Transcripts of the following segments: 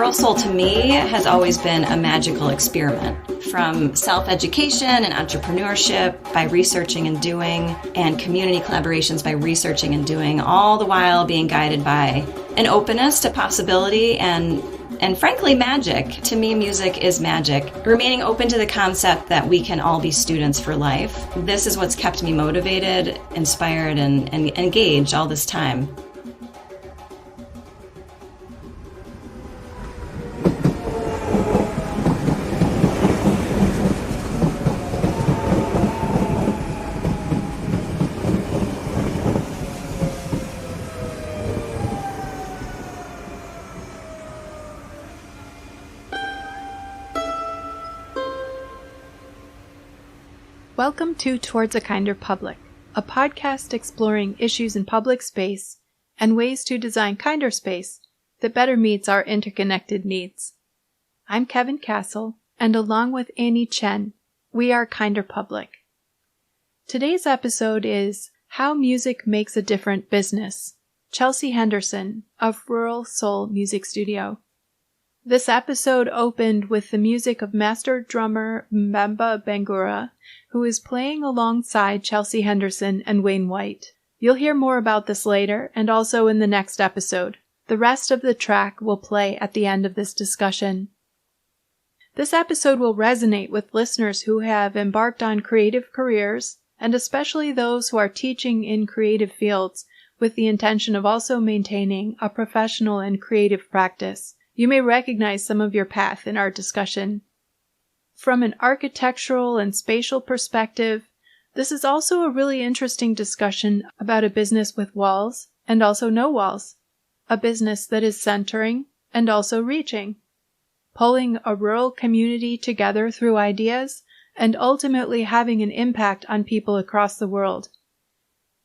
Rural Soul to me has always been a magical experiment. From self-education and entrepreneurship by researching and doing, and community collaborations by researching and doing, all the while being guided by an openness to possibility and frankly, magic. To me, music is magic. Remaining open to the concept that we can all be students for life. This is what's kept me motivated, inspired, and engaged all this time. Welcome to Towards a Kinder Public, a podcast exploring issues in public space and ways to design kinder space that better meets our interconnected needs. I'm Kevin Castle, and along with Annie Chen, we are Kinder Public. Today's episode is How Music Makes a Different Business, Chelsie Henderson of Rural Soul Music Studio. This episode opened with the music of master drummer Mbemba Bangoura, who is playing alongside Chelsie Henderson and Wayne White. You'll hear more about this later and also in the next episode. The rest of the track will play at the end of this discussion. This episode will resonate with listeners who have embarked on creative careers, and especially those who are teaching in creative fields with the intention of also maintaining a professional and creative practice. You may recognize some of your path in our discussion. From an architectural and spatial perspective, this is also a really interesting discussion about a business with walls and also no walls, a business that is centering and also reaching, pulling a rural community together through ideas and ultimately having an impact on people across the world.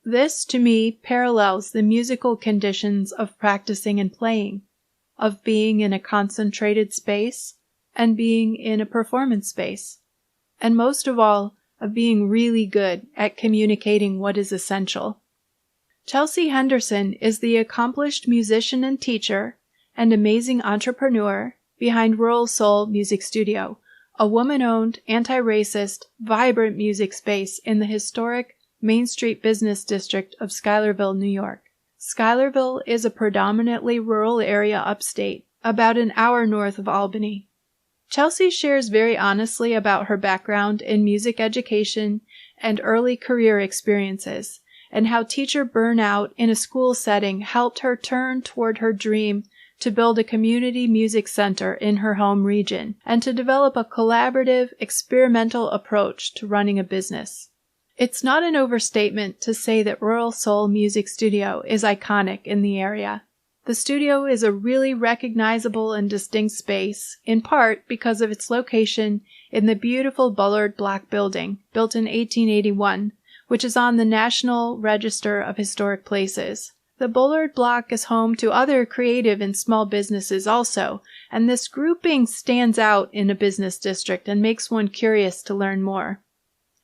This, to me, parallels the musical conditions of practicing and playing, of being in a concentrated space and being in a performance space, and most of all, of being really good at communicating what is essential. Chelsie Henderson is the accomplished musician and teacher and amazing entrepreneur behind Rural Soul Music Studio, a woman-owned, anti-racist, vibrant music space in the historic Main Street business district of Schuylerville, New York. Schuylerville is a predominantly rural area upstate, about an hour north of Albany. Chelsie shares very honestly about her background in music education and early career experiences, and how teacher burnout in a school setting helped her turn toward her dream to build a community music center in her home region, and to develop a collaborative, experimental approach to running a business. It's not an overstatement to say that Rural Soul Music Studio is iconic in the area. The studio is a really recognizable and distinct space, in part because of its location in the beautiful Bullard Block building, built in 1881, which is on the National Register of Historic Places. The Bullard Block is home to other creative and small businesses also, and this grouping stands out in a business district and makes one curious to learn more.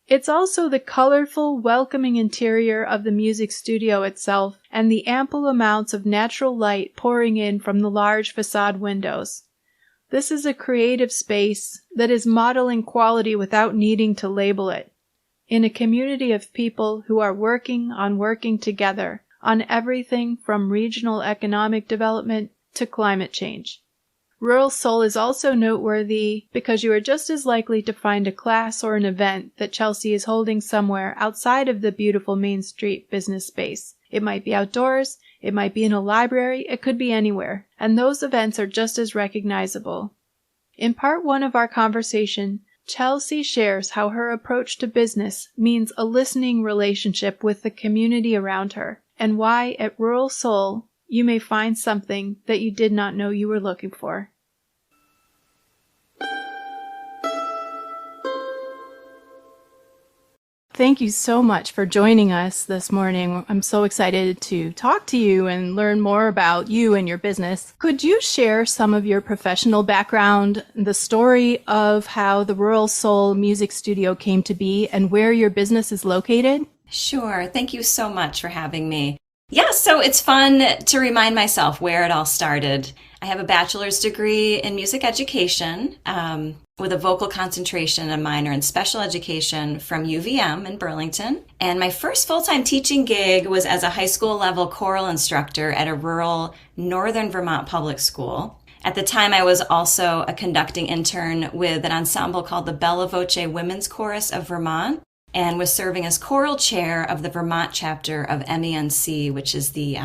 It's also the colorful, welcoming interior of the music studio itself and the ample amounts of natural light pouring in from the large facade windows. This is a creative space that is modeling quality without needing to label it, in a community of people who are working together on everything from regional economic development to climate change. Rural Soul is also noteworthy because you are just as likely to find a class or an event that Chelsie is holding somewhere outside of the beautiful Main Street business space. It might be outdoors, it might be in a library, it could be anywhere, and those events are just as recognizable. In part one of our conversation, Chelsie shares how her approach to business means a listening relationship with the community around her, and why at Rural Soul you may find something that you did not know you were looking for. Thank you so much for joining us this morning. I'm so excited to talk to you and learn more about you and your business. Could you share some of your professional background, the story of how the Rural Soul Music Studio came to be, and where your business is located? Sure. Thank you so much for having me. Yeah, so it's fun to remind myself where it all started. I have a bachelor's degree in music education with a vocal concentration and a minor in special education from UVM in Burlington. And my first full-time teaching gig was as a high school level choral instructor at a rural northern Vermont public school. At the time, I was also a conducting intern with an ensemble called the Bella Voce Women's Chorus of Vermont, and was serving as choral chair of the Vermont chapter of MENC, which is the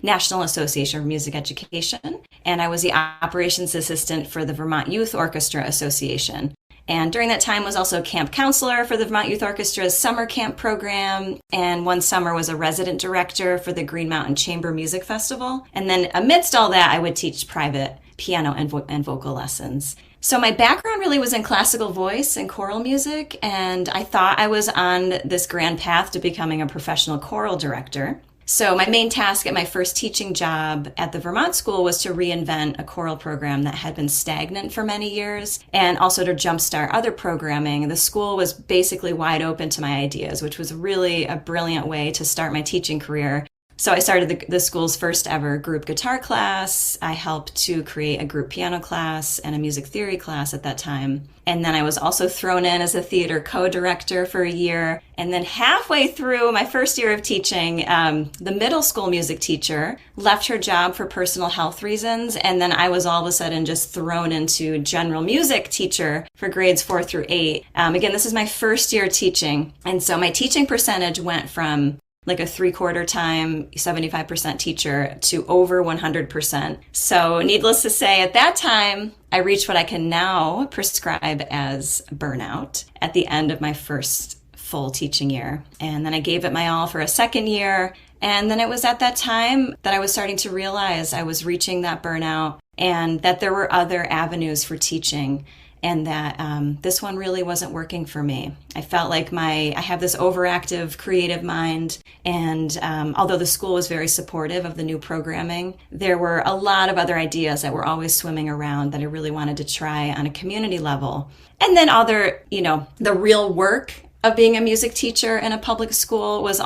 National Association of Music Education. And I was the operations assistant for the Vermont Youth Orchestra Association. And during that time was also camp counselor for the Vermont Youth Orchestra's summer camp program. And one summer was a resident director for the Green Mountain Chamber Music Festival. And then amidst all that, I would teach private piano and vocal lessons. So my background really was in classical voice and choral music, and I thought I was on this grand path to becoming a professional choral director. So my main task at my first teaching job at the Vermont School was to reinvent a choral program that had been stagnant for many years, and also to jumpstart other programming. The school was basically wide open to my ideas, which was really a brilliant way to start my teaching career. So I started the school's first ever group guitar class. I helped to create a group piano class and a music theory class at that time. And then I was also thrown in as a theater co-director for a year. And then halfway through my first year of teaching, the middle school music teacher left her job for personal health reasons. And then I was all of a sudden just thrown into general music teacher for grades 4 through 8. Again, this is my first year teaching. And so my teaching percentage went from like a 3/4 time, 75% teacher to over 100%. So needless to say, at that time, I reached what I can now prescribe as burnout at the end of my first full teaching year. And then I gave it my all for a second year. And then it was at that time that I was starting to realize I was reaching that burnout and that there were other avenues for teaching, and that this one really wasn't working for me. I felt like I have this overactive creative mind, and although the school was very supportive of the new programming, there were a lot of other ideas that were always swimming around that I really wanted to try on a community level. And then the real work of being a music teacher in a public school was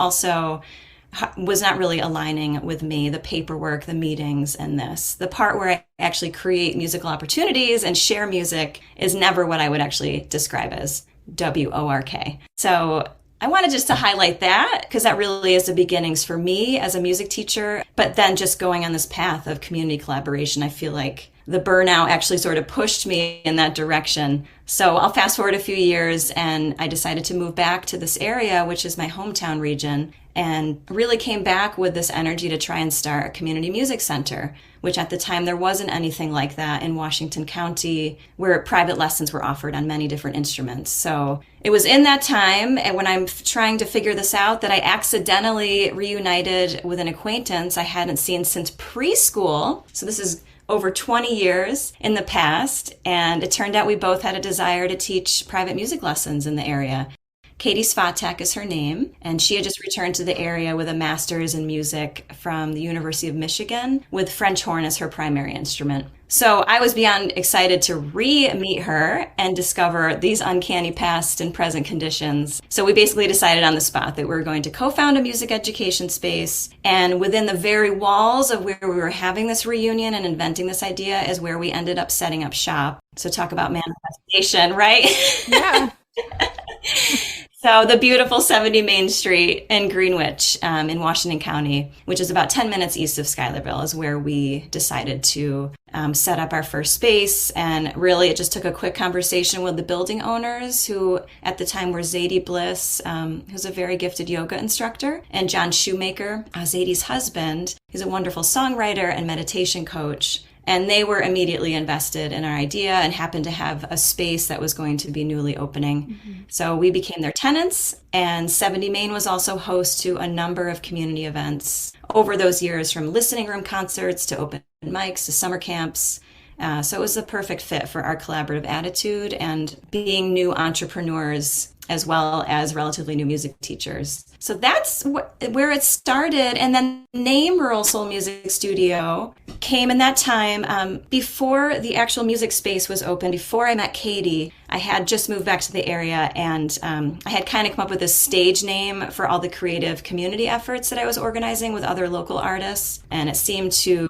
not really aligning with me, the paperwork, the meetings, and this. The part where I actually create musical opportunities and share music is never what I would actually describe as WORK. So I wanted just to highlight that because that really is the beginnings for me as a music teacher. But then just going on this path of community collaboration, I feel like the burnout actually sort of pushed me in that direction. So I'll fast forward a few years, and I decided to move back to this area, which is my hometown region, and really came back with this energy to try and start a community music center, which at the time there wasn't anything like that in Washington County, where private lessons were offered on many different instruments. So it was in that time, and when I'm trying to figure this out, that I accidentally reunited with an acquaintance I hadn't seen since preschool. So this is over 20 years in the past, and it turned out we both had a desire to teach private music lessons in the area. Katie Svatek is her name, and she had just returned to the area with a master's in music from the University of Michigan with French horn as her primary instrument. So I was beyond excited to re-meet her and discover these uncanny past and present conditions. So we basically decided on the spot that we were going to co-found a music education space, and within the very walls of where we were having this reunion and inventing this idea is where we ended up setting up shop. So talk about manifestation, right? Yeah. So the beautiful 70 Main Street in Greenwich in Washington County, which is about 10 minutes east of Schuylerville, is where we decided to set up our first space. And really, it just took a quick conversation with the building owners, who at the time were Zadie Bliss, who's a very gifted yoga instructor, and John Shoemaker, Zadie's husband. He's a wonderful songwriter and meditation coach. And they were immediately invested in our idea and happened to have a space that was going to be newly opening. Mm-hmm. So we became their tenants, and 70 Main was also host to a number of community events over those years, from listening room concerts to open mics to summer camps. So it was the perfect fit for our collaborative attitude and being new entrepreneurs as well as relatively new music teachers. So that's where it started. And then the name Rural Soul Music Studio came in that time. Before the actual music space was open, before I met Katie, I had just moved back to the area, and I had kind of come up with a stage name for all the creative community efforts that I was organizing with other local artists. And it seemed to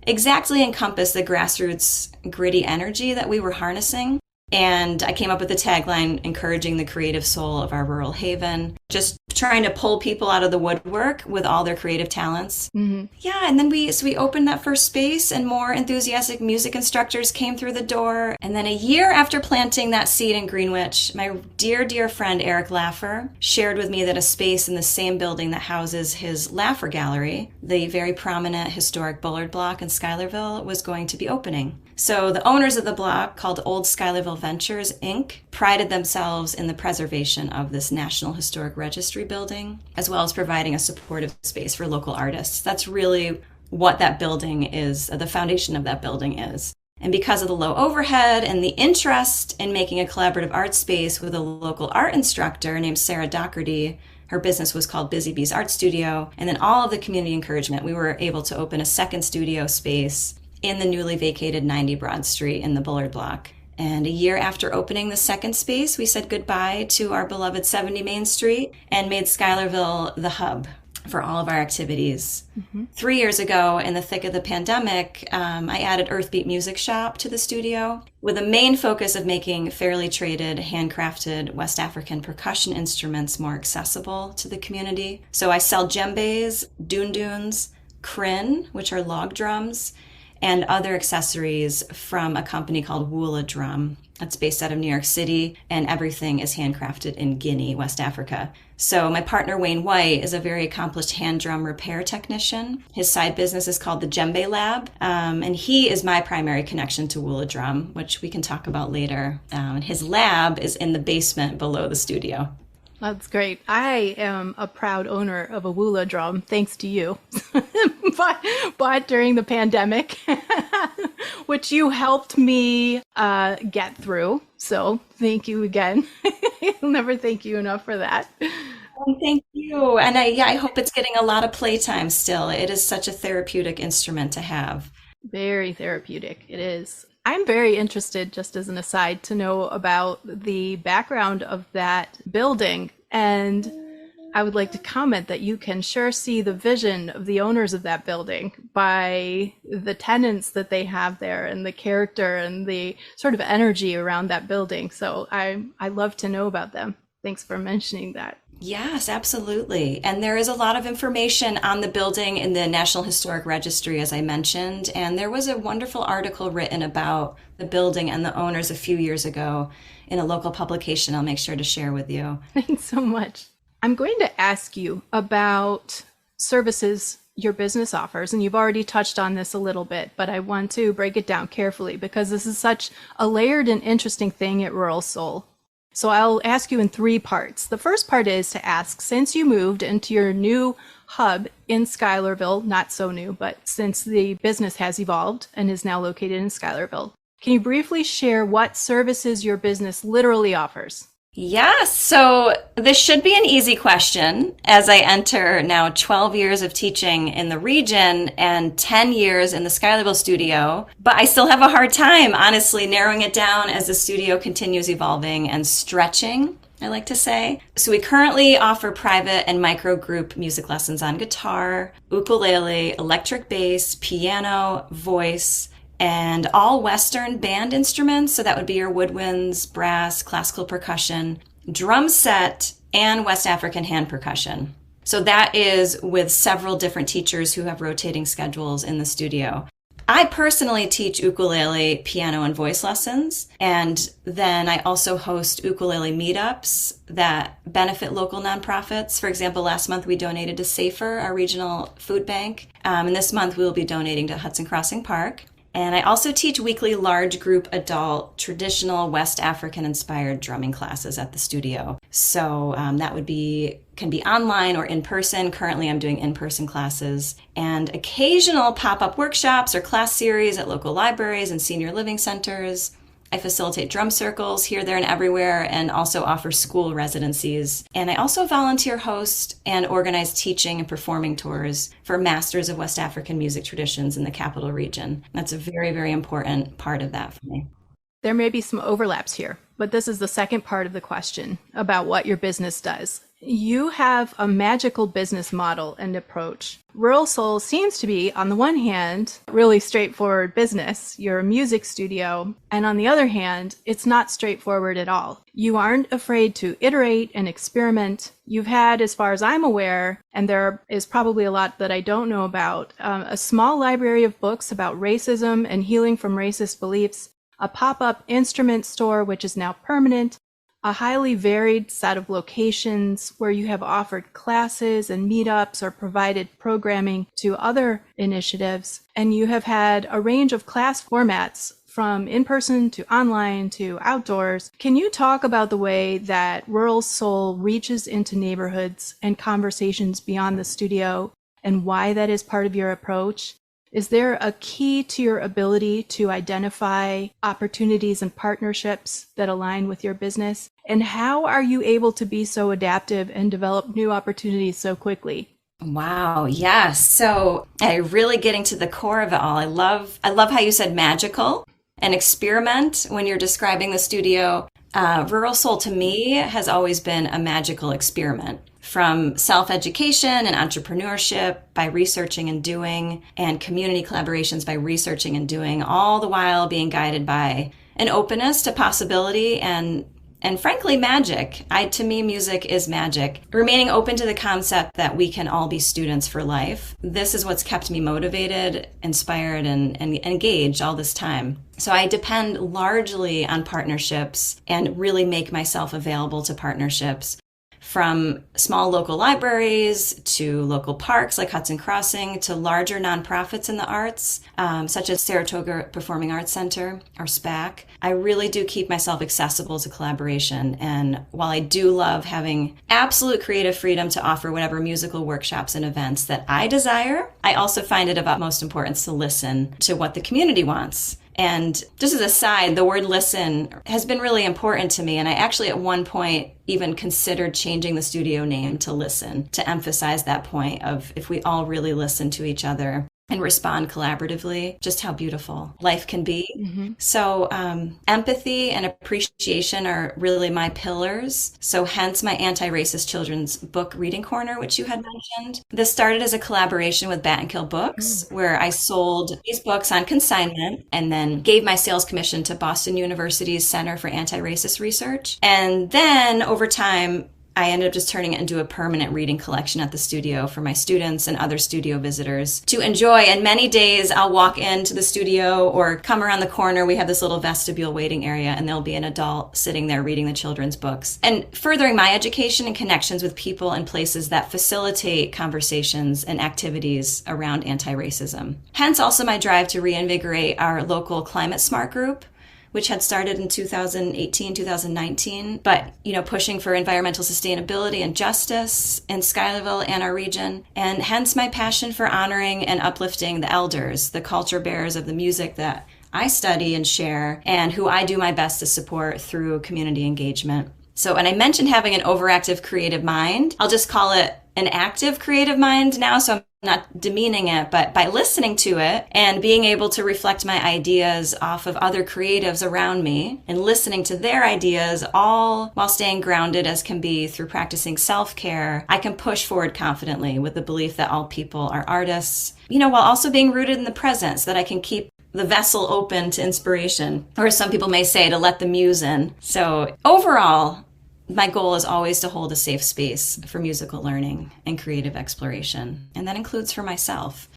exactly encompass the grassroots gritty energy that we were harnessing. And I came up with the tagline, encouraging the creative soul of our rural haven, just trying to pull people out of the woodwork with all their creative talents. Mm-hmm. Yeah, and then we opened that first space and more enthusiastic music instructors came through the door. And then a year after planting that seed in Greenwich, my dear, dear friend Eric Laffer shared with me that a space in the same building that houses his Laffer Gallery, the very prominent historic Bullard block in Schuylerville, was going to be opening. So the owners of the block, called Old Schuylerville Ventures, Inc., prided themselves in the preservation of this National Historic Registry building, as well as providing a supportive space for local artists. That's really what that building is, the foundation of that building is. And because of the low overhead and the interest in making a collaborative art space with a local art instructor named Sarah Doherty, her business was called Busy Bees Art Studio, and then all of the community encouragement, we were able to open a second studio space in the newly vacated 90 Broad Street in the Bullard block. And a year after opening the second space, we said goodbye to our beloved 70 Main Street and made Schuylerville the hub for all of our activities. Mm-hmm. 3 years ago, in the thick of the pandemic, I added Earthbeat Music Shop to the studio with a main focus of making fairly traded, handcrafted West African percussion instruments more accessible to the community. So I sell djembes, dunduns, krin, which are log drums, and other accessories from a company called Woola Drum. That's based out of New York City, and everything is handcrafted in Guinea, West Africa. So my partner, Wayne White, is a very accomplished hand drum repair technician. His side business is called the Djembe Lab, and he is my primary connection to Woola Drum, which we can talk about later. And his lab is in the basement below the studio. That's great. I am a proud owner of a Woola drum, thanks to you. But during the pandemic, which you helped me get through. So thank you again. I'll never thank you enough for that. Thank you. And I hope it's getting a lot of playtime still. It is such a therapeutic instrument to have. Very therapeutic. It is. I'm very interested, just as an aside, to know about the background of that building. And I would like to comment that you can sure see the vision of the owners of that building by the tenants that they have there and the character and the sort of energy around that building. So I love to know about them. Thanks for mentioning that. Yes, absolutely. And there is a lot of information on the building in the National Historic Registry, as I mentioned. And there was a wonderful article written about the building and the owners a few years ago in a local publication I'll make sure to share with you. Thanks so much. I'm going to ask you about services your business offers. And you've already touched on this a little bit, but I want to break it down carefully because this is such a layered and interesting thing at Rural Soul. So I'll ask you in three parts. The first part is to ask, since you moved into your new hub in Schuylerville, not so new, but since the business has evolved and is now located in Schuylerville, can you briefly share what services your business literally offers? Yes, so this should be an easy question as I enter now 12 years of teaching in the region and 10 years in the Schuylerville studio, but I still have a hard time, honestly, narrowing it down as the studio continues evolving and stretching, I like to say. So we currently offer private and micro group music lessons on guitar, ukulele, electric bass, piano, voice, and all Western band instruments. So that would be your woodwinds, brass, classical percussion, drum set, and West African hand percussion. So that is with several different teachers who have rotating schedules in the studio. I personally teach ukulele, piano, and voice lessons. And then I also host ukulele meetups that benefit local nonprofits. For example, last month we donated to Safer, our regional food bank. And this month we will be donating to Hudson Crossing Park. And I also teach weekly large group adult traditional West African inspired drumming classes at the studio. So can be online or in person. Currently I'm doing in-person classes and occasional pop-up workshops or class series at local libraries and senior living centers. I facilitate drum circles here, there, and everywhere, and also offer school residencies. And I also volunteer host and organize teaching and performing tours for masters of West African music traditions in the Capital Region. That's a very, very important part of that for me. There may be some overlaps here, but this is the second part of the question about what your business does. You have a magical business model and approach. Rural Soul seems to be, on the one hand, really straightforward business. You're a music studio. And on the other hand, it's not straightforward at all. You aren't afraid to iterate and experiment. You've had, as far as I'm aware, and there is probably a lot that I don't know about, a small library of books about racism and healing from racist beliefs, a pop-up instrument store, which is now permanent, a highly varied set of locations where you have offered classes and meetups or provided programming to other initiatives. And you have had a range of class formats from in-person to online to outdoors. Can you talk about the way that Rural Soul reaches into neighborhoods and conversations beyond the studio and why that is part of your approach? Is there a key to your ability to identify opportunities and partnerships that align with your business? And how are you able to be so adaptive and develop new opportunities so quickly? Wow, yes. So really getting to the core of it all. I love how you said magical and experiment when you're describing the studio. Rural Soul to me has always been a magical experiment. From self-education and entrepreneurship by researching and doing, and community collaborations by researching and doing, all the while being guided by an openness to possibility and frankly, magic. To me, music is magic. Remaining open to the concept that we can all be students for life. This is what's kept me motivated, inspired, and engaged all this time. So I depend largely on partnerships and really make myself available to partnerships. From small local libraries to local parks like Hudson Crossing to larger nonprofits in the arts, such as Saratoga Performing Arts Center, or SPAC. I really do keep myself accessible to collaboration. And while I do love having absolute creative freedom to offer whatever musical workshops and events that I desire, I also find it of utmost importance to listen to what the community wants. And just as a side, the word listen has been really important to me. And I actually at one point even considered changing the studio name to Listen, to emphasize that point of if we all really listen to each other and respond collaboratively, just how beautiful life can be. Mm-hmm. So empathy and appreciation are really my pillars. So hence my anti-racist children's book reading corner, which you had mentioned. This started as a collaboration with Bat and Kill Books, where I sold these books on consignment and then gave my sales commission to Boston University's Center for Anti-Racist Research. And then over time, I ended up just turning it into a permanent reading collection at the studio for my students and other studio visitors to enjoy. And many days I'll walk into the studio or come around the corner. We have this little vestibule waiting area and there'll be an adult sitting there reading the children's books and furthering my education and connections with people and places that facilitate conversations and activities around anti-racism. Hence also my drive to reinvigorate our local climate smart group, which had started in 2018, 2019, but, pushing for environmental sustainability and justice in Schuylerville and our region, and hence my passion for honoring and uplifting the elders, the culture bearers of the music that I study and share, and who I do my best to support through community engagement. So, and I mentioned having an overactive creative mind. I'll just call it an active creative mind now, so I'm not demeaning it, but by listening to it and being able to reflect my ideas off of other creatives around me and listening to their ideas, all while staying grounded as can be through practicing self-care, I can push forward confidently with the belief that all people are artists, while also being rooted in the present so that I can keep the vessel open to inspiration, or as some people may say, to let the muse in. So overall, my goal is always to hold a safe space for musical learning and creative exploration, and that includes for myself.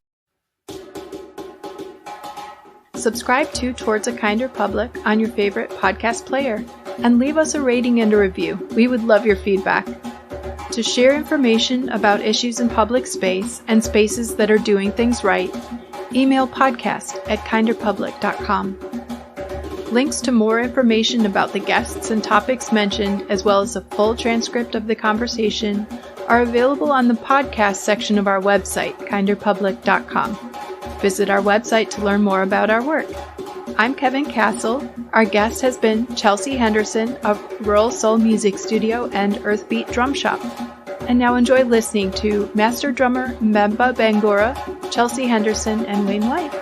Subscribe to Towards a Kinder Public on your favorite podcast player, and leave us a rating and a review. We would love your feedback. To share information about issues in public space and spaces that are doing things right, email podcast@kinderpublic.com. Links to more information about the guests and topics mentioned, as well as a full transcript of the conversation, are available on the podcast section of our website, kinderpublic.com. Visit our website to learn more about our work. I'm Kevin Castle. Our guest has been Chelsie Henderson of Rural Soul Music Studio and Earthbeat Drum Shop. And now enjoy listening to master drummer Mbemba Bangoura, Chelsie Henderson, and Wayne White.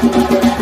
Bye.